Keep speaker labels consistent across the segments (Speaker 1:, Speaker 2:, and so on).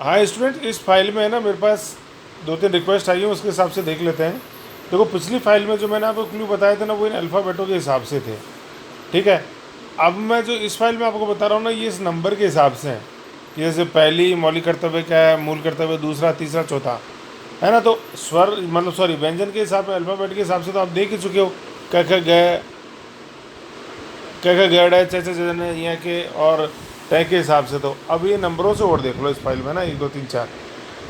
Speaker 1: हाँ स्टूडेंट, इस फाइल में है ना मेरे पास 2-3 रिक्वेस्ट आई है, उसके हिसाब से देख लेते हैं। देखो पिछली फाइल में जो मैंने आपको क्लू बताए थे ना, वो इन अल्फ़ाबेटों के हिसाब से थे, ठीक है। अब मैं जो इस फाइल में आपको बता रहा हूँ ना, ये इस नंबर के हिसाब से है कि जैसे पहली मौलिक कर्तव्य क्या है, मूल कर्तव्य, दूसरा, तीसरा, चौथा, है ना। तो स्वर मतलब सॉरी व्यंजन के हिसाब से, अल्फ़ाबेट के हिसाब से तो आप देख ही चुके हो। क ख ग गड़ है, च जन है, यहाँ के और तय के हिसाब से। तो अब ये नंबरों से और देख लो इस फाइल में ना, 1 2 3 4।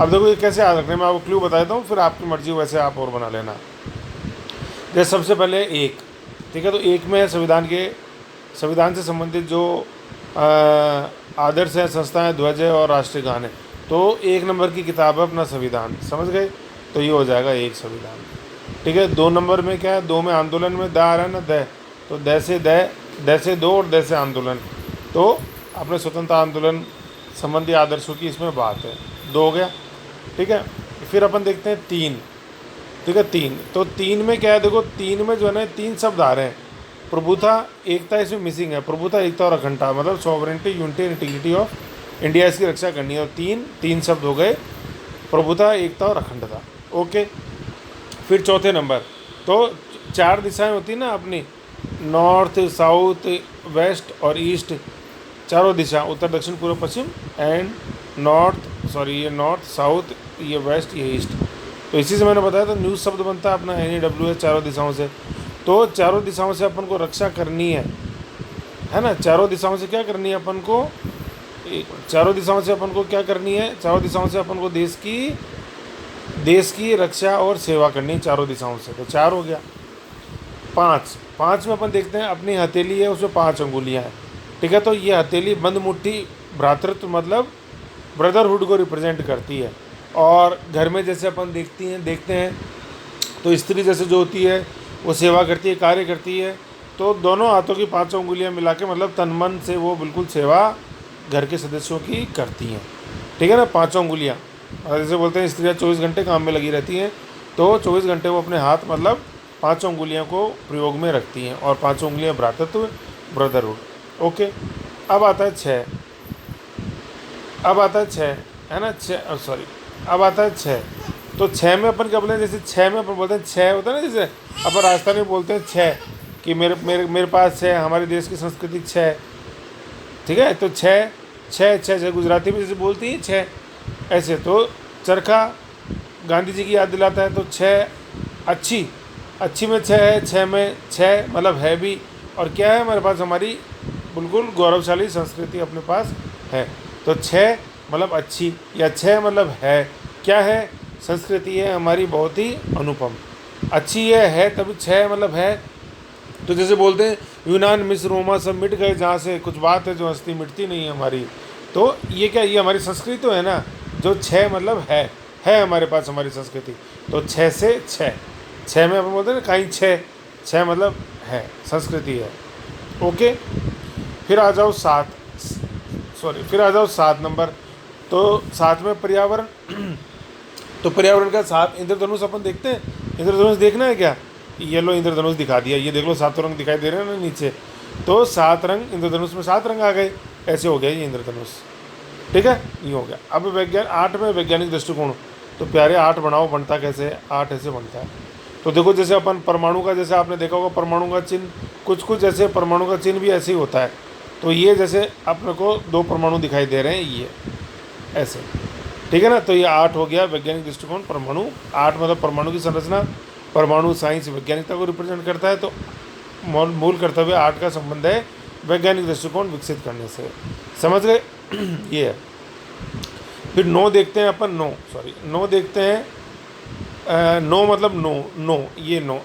Speaker 1: अब देखो ये कैसे याद रखने, मैं आपको क्लू बता देता हूँ, फिर आपकी मर्जी वैसे आप और बना लेना। जैसे सबसे पहले एक, ठीक है, तो एक में है संविधान से संबंधित जो आदर्श हैं, संस्थाएं, ध्वज है और राष्ट्रीय गान है। तो 1 नंबर की किताब है अपना संविधान, समझ गए। तो ये हो जाएगा एक संविधान, ठीक है। 2 नंबर में क्या है, 2 में आंदोलन में द आ रहा है ना, द, तो द से दो और द से आंदोलन। तो अपने स्वतंत्रता आंदोलन संबंधी आदर्शों की इसमें बात है, 2 हो गया, ठीक है। फिर अपन देखते हैं 3, ठीक है। 3, तो 3 में क्या है, देखो 3 में जो है ना 3 शब्द आ रहे हैं। प्रभुता, एकता इसमें मिसिंग है। प्रभुता, एकता और अखंडता, मतलब sovereignty, unity and integrity of India, इसकी रक्षा करनी है। और 3 शब्द हो गए, प्रभुता, एकता और अखंडता, ओके। फिर चौथे नंबर, तो 4 दिशाएं होती हैं ना अपनी, नॉर्थ, साउथ, वेस्ट और ईस्ट, चारों दिशा, उत्तर, दक्षिण, पूर्व, पश्चिम एंड ये नॉर्थ, साउथ, ये वेस्ट, ये ईस्ट। तो इसी से मैंने बताया था न्यूज़ शब्द बनता है अपना NEW है, चारों दिशाओं से। तो चारों दिशाओं से अपन को रक्षा करनी है ना। चारों दिशाओं से क्या करनी है अपन को, चारों दिशाओं से अपन को क्या करनी है, चारों दिशाओं से अपन को देश की रक्षा और सेवा करनी है, चारों दिशाओं से। तो 4 हो गया। 5 में अपन देखते हैं अपनी हथेली है, उसमें 5 अंगुलियां हैं, ठीक है। तो ये हथेली बंद मुट्ठी, भ्रातृत्व मतलब ब्रदरहुड को रिप्रेजेंट करती है। और घर में जैसे अपन देखते हैं तो स्त्री जैसे जो होती है वो सेवा करती है, कार्य करती है। तो दोनों हाथों की 5 अंगुलियां मिला के मतलब तन मन से वो बिल्कुल सेवा घर के सदस्यों की करती हैं, ठीक है ना। 5 अंगुलियां, और जैसे बोलते हैं स्त्रियाँ 24 घंटे काम में लगी रहती हैं, तो 24 घंटे वो अपने हाथ मतलब 5 अंगुलियों को प्रयोग में रखती हैं। और 5 अंगुलियां भ्रातृत्व, ब्रदरहुड, ओके। अब आता है 6, है ना, 6, सॉरी, अब आता है 6। तो 6 में अपन क्या बोलते हैं, जैसे 6 में अपन बोलते हैं 6 होता है ना, जैसे अपन राजस्थान में बोलते हैं 6, कि मेरे मेरे मेरे पास 6, हमारे देश की संस्कृति 6, ठीक है। तो 6 6 6 6, गुजराती में जैसे बोलती हैं 6, ऐसे। तो चरखा गांधी जी की याद दिलाता है। तो 6 अच्छी में 6 है, 6 में 6 मतलब है भी। और क्या है हमारे पास, हमारी बिल्कुल गौरवशाली संस्कृति अपने पास है। तो 6 मतलब अच्छी, या 6 मतलब है, क्या है, संस्कृति है हमारी बहुत ही अनुपम, अच्छी है तभी 6 मतलब है। तो जैसे बोलते हैं यूनान, मिस्र, रोमा सब मिट गए, जहाँ से कुछ बात है जो हस्ती मिटती नहीं है हमारी। तो ये क्या, ये हमारी संस्कृति तो है ना, जो 6 मतलब है हमारे पास हमारी संस्कृति। तो 6 से 6 में अपन बोलते हैं ना कहीं 6 मतलब है, संस्कृति है, ओके। फिर आ जाओ 7 नंबर। तो 7 में पर्यावरण। तो पर्यावरण का 7, इंद्रधनुष अपन देखते हैं, इंद्रधनुष देखना है क्या, येलो इंद्रधनुष दिखा दिया, ये देख लो 7 रंग दिखाई दे रहे हैं ना नीचे। तो 7 रंग, इंद्रधनुष में 7 रंग आ गए, ऐसे हो गया ये इंद्रधनुष, ठीक है, ये हो गया। अब 8 में वैज्ञानिक दृष्टिकोण। तो प्यारे 8 बनाओ, बनता कैसे है, 8 ऐसे बनता है। तो देखो जैसे अपन परमाणु का, जैसे आपने देखा होगा परमाणु का चिन्ह, कुछ ऐसे परमाणु का चिन्ह भी ऐसे ही होता है। तो ये जैसे अपने को 2 परमाणु दिखाई दे रहे हैं, ये ऐसे, ठीक है ना। तो ये 8 हो गया वैज्ञानिक दृष्टिकोण, परमाणु। 8 मतलब परमाणु की संरचना, परमाणु साइंस वैज्ञानिकता को रिप्रेजेंट करता है। तो मूल कर्तव्य 8 का संबंध है वैज्ञानिक दृष्टिकोण विकसित करने से, समझ गए। ये है। फिर 9 देखते हैं अपन, 9 देखते हैं। 9 मतलब नो, ये नो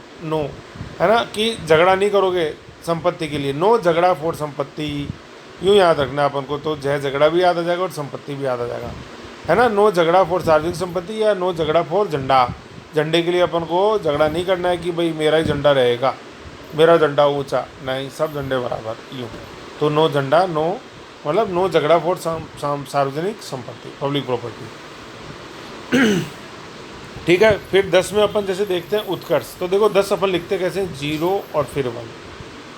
Speaker 1: है ना, कि झगड़ा नहीं करोगे संपत्ति के लिए, नो झगड़ा फॉर संपत्ति, यूँ याद रखना अपन को। तो झगड़ा भी याद आ जाएगा और संपत्ति भी याद आ जाएगा, है ना। नो झगड़ा फॉर सार्वजनिक संपत्ति, या नो झगड़ा फॉर झंडे के लिए अपन को झगड़ा नहीं करना है कि भाई मेरा ही झंडा रहेगा, मेरा झंडा ऊंचा, नहीं, सब झंडे बराबर, यूँ। तो नो झंडा, नो मतलब नो झगड़ा फॉर सार्वजनिक संपत्ति, पब्लिक प्रॉपर्टी, ठीक है। फिर 10 में अपन जैसे देखते हैं उत्कर्ष। तो देखो 10 अपन लिखते कैसे, 0 और फिर 1।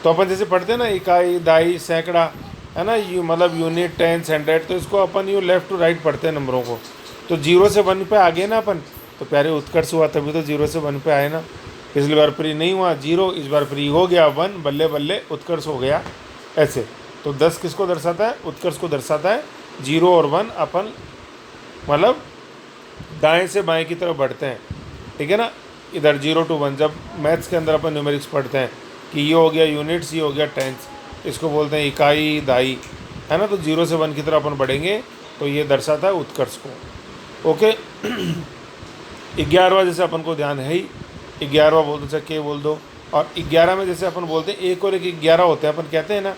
Speaker 1: तो अपन जैसे पढ़ते हैं ना, इकाई, दाई, सैकड़ा, है ना, यू मतलब यूनिट, टेंस, हंड्रेड, तो इसको अपन यूँ लेफ़्ट टू राइट पढ़ते हैं नंबरों को। तो 0 से 1 पे आ गए ना अपन, तो प्यारे उत्कर्ष हुआ, तभी तो 0 से 1 पे आए ना। पिछली बार प्री नहीं हुआ 0, इस बार प्री हो गया 1, बल्ले बल्ले उत्कर्ष हो गया ऐसे। तो 10 किसको दर्शाता है? उत्कर्ष को दर्शाता है। 0 और 1 अपन मतलब दाएं से बाएं की तरफ बढ़ते हैं, ठीक है ना। इधर 0 to 1, जब मैथ्स के अंदर अपन न्यूमेरिक्स पढ़ते हैं कि ये हो गया यूनिट्स, ये हो गया टेंस, इसको बोलते हैं इकाई, दाई, है ना। तो 0 से 1 की तरफ अपन बढ़ेंगे तो ये दर्शाता है उत्कर्ष को। ओके। 11वां जैसे अपन को ध्यान है ही, 11वां बोल दो चाहे के बोल दो। और 11 में जैसे अपन बोलते हैं 1 और 1 11 होते हैं, अपन कहते हैं ना।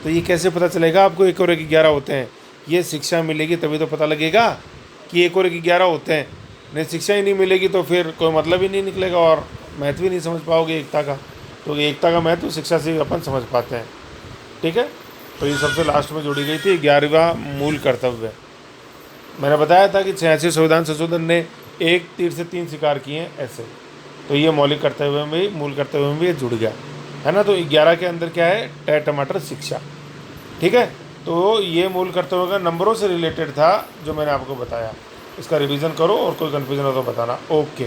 Speaker 1: तो ये कैसे पता चलेगा आपको 1 और 1 11 होते हैं? ये शिक्षा मिलेगी तभी तो पता लगेगा कि 1 और 1 11 होते हैं। नहीं, शिक्षा ही नहीं मिलेगी तो फिर कोई मतलब ही नहीं निकलेगा और मैथ भी नहीं समझ पाओगे एकता का। तो एकता का महत्व शिक्षा से अपन समझ पाते हैं, ठीक है। तो ये सबसे लास्ट में जोड़ी गई थी 11वां मूल कर्तव्य। मैंने बताया था कि 86 संविधान संशोधन ने 1 तीर से 3 शिकार किए हैं ऐसे। तो ये मौलिक कर्तव्य में भी, मूल कर्तव्य में भी ये जुड़ गया, है ना। तो 11 के अंदर क्या है? टमाटर शिक्षा, ठीक है। तो ये मूल कर्तव्य का नंबरों से रिलेटेड था जो मैंने आपको बताया। इसका रिवीजन करो और कोई कन्फ्यूजन हो तो बताना। ओके।